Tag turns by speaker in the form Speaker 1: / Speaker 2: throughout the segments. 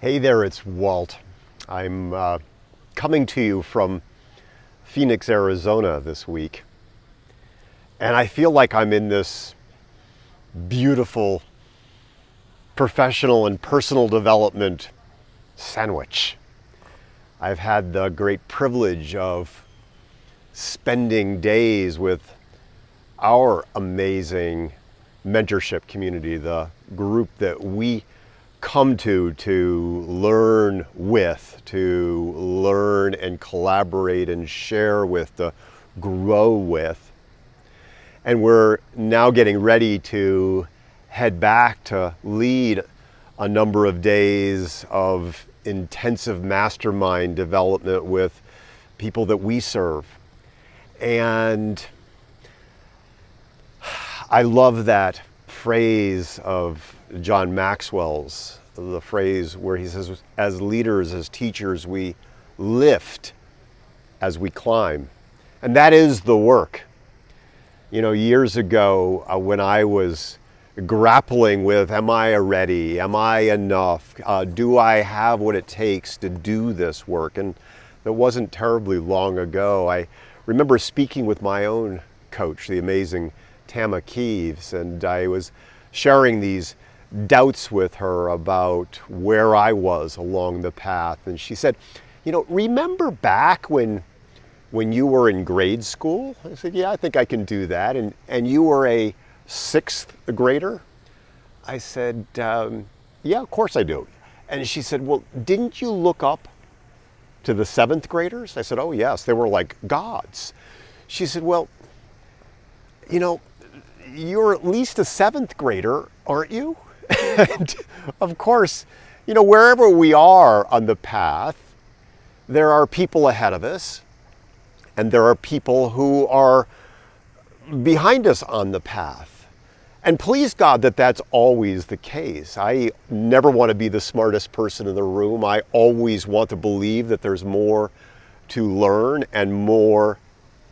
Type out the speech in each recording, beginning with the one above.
Speaker 1: Hey there, it's Walt. I'm coming to you from Phoenix, Arizona this week. And I feel like I'm in this beautiful professional and personal development sandwich. I've had the great privilege of spending days with our amazing mentorship community, the group that we come to learn with, to learn and collaborate and share with, to grow with. And we're now getting ready to head back to lead a number of days of intensive mastermind development with people that we serve. And I love that phrase of John Maxwell's, the phrase where he says, as leaders, as teachers, we lift as we climb. And that is the work. You know, years ago when I was grappling with, am I ready? Am I enough? Do I have what it takes to do this work? And it wasn't terribly long ago. I remember speaking with my own coach, the amazing 𝗙𝗦𝗧𝗢𝗡, and I was sharing these doubts with her about where I was along the path. And she said, you know, remember back when you were in grade school? I said, yeah, I think I can do that. And you were a 6th grader? I said, yeah, of course I do. And she said, well, didn't you look up to the 7th graders? I said, oh yes, they were like gods. She said, well, you know, you're at least a 7th grader, aren't you? And of course, you know, wherever we are on the path, there are people ahead of us, and there are people who are behind us on the path. And please God that that's always the case. I never want to be the smartest person in the room. I always want to believe that there's more to learn and more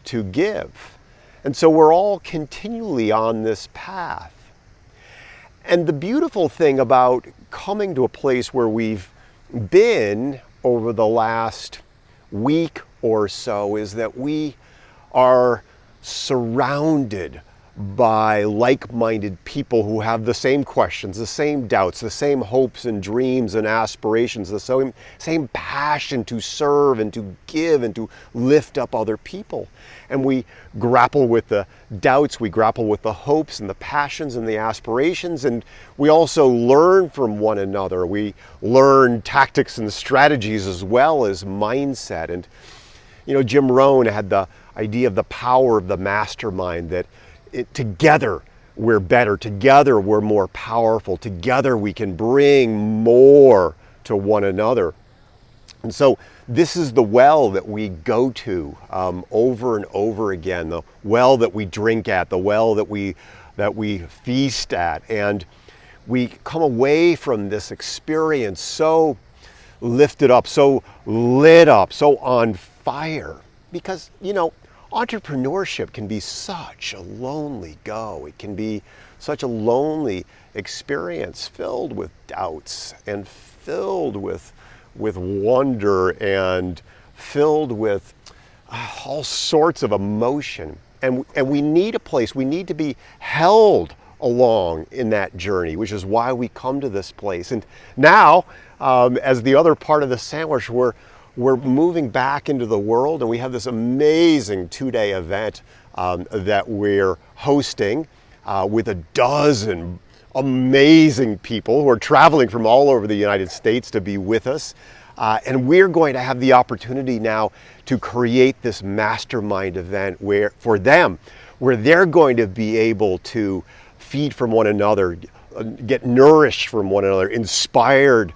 Speaker 1: to give. And so we're all continually on this path. And the beautiful thing about coming to a place where we've been over the last week or so is that we are surrounded by like-minded people who have the same questions, the same doubts, the same hopes and dreams and aspirations, the same passion to serve and to give and to lift up other people. And we grapple with the doubts, we grapple with the hopes and the passions and the aspirations, and we also learn from one another. We learn tactics and strategies as well as mindset. And you know, Jim Rohn had the idea of the power of the mastermind, that together we're better, together we're more powerful, together we can bring more to one another. And so this is the well that we go to over and over again, the well that we drink at, the well that we feast at. And we come away from this experience so lifted up, so lit up, so on fire. Because, you know, entrepreneurship can be such a lonely go. It can be such a lonely experience, filled with doubts and filled with wonder and filled with all sorts of emotion. And we need a place, we need to be held along in that journey, which is why we come to this place. And now, as the other part of the sandwich, we're moving back into the world, and we have this amazing 2-day event that we're hosting with a dozen amazing people who are traveling from all over the United States to be with us. And we're going to have the opportunity now to create this mastermind event for them, where they're going to be able to feed from one another, get nourished from one another, inspired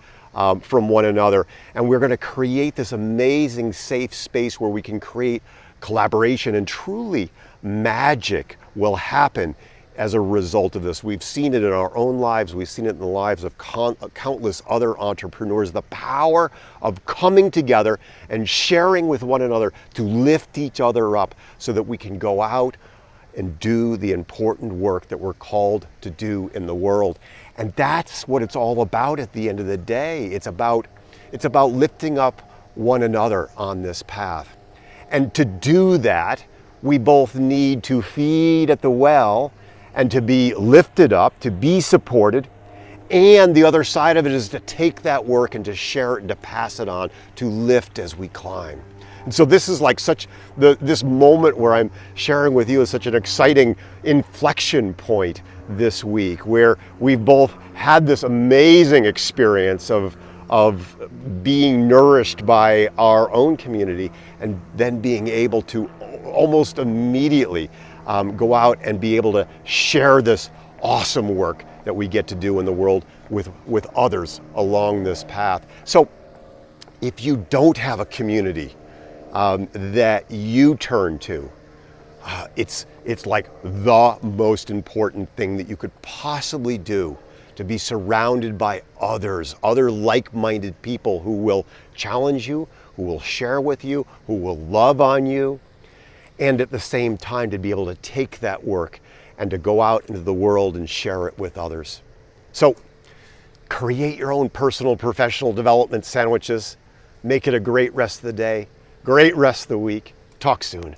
Speaker 1: from one another. And we're going to create this amazing safe space where we can create collaboration, and truly magic will happen as a result of this. We've seen it in our own lives. We've seen it in the lives of countless other entrepreneurs. The power of coming together and sharing with one another to lift each other up so that we can go out and do the important work that we're called to do in the world. And that's what it's all about at the end of the day. It's about lifting up one another on this path. And to do that, we both need to feed at the well and to be lifted up, to be supported. And the other side of it is to take that work and to share it and to pass it on, to lift as we climb. And so this is like this moment where I'm sharing with you is such an exciting inflection point this week, where we've both had this amazing experience of being nourished by our own community, and then being able to almost immediately go out and be able to share this awesome work that we get to do in the world with others along this path. So if you don't have a community that you turn to, it's like the most important thing that you could possibly do, to be surrounded by others, other like-minded people who will challenge you, who will share with you, who will love on you, and at the same time to be able to take that work and to go out into the world and share it with others. So create your own personal, professional development sandwiches. Make it a great rest of the day, great rest of the week. Talk soon.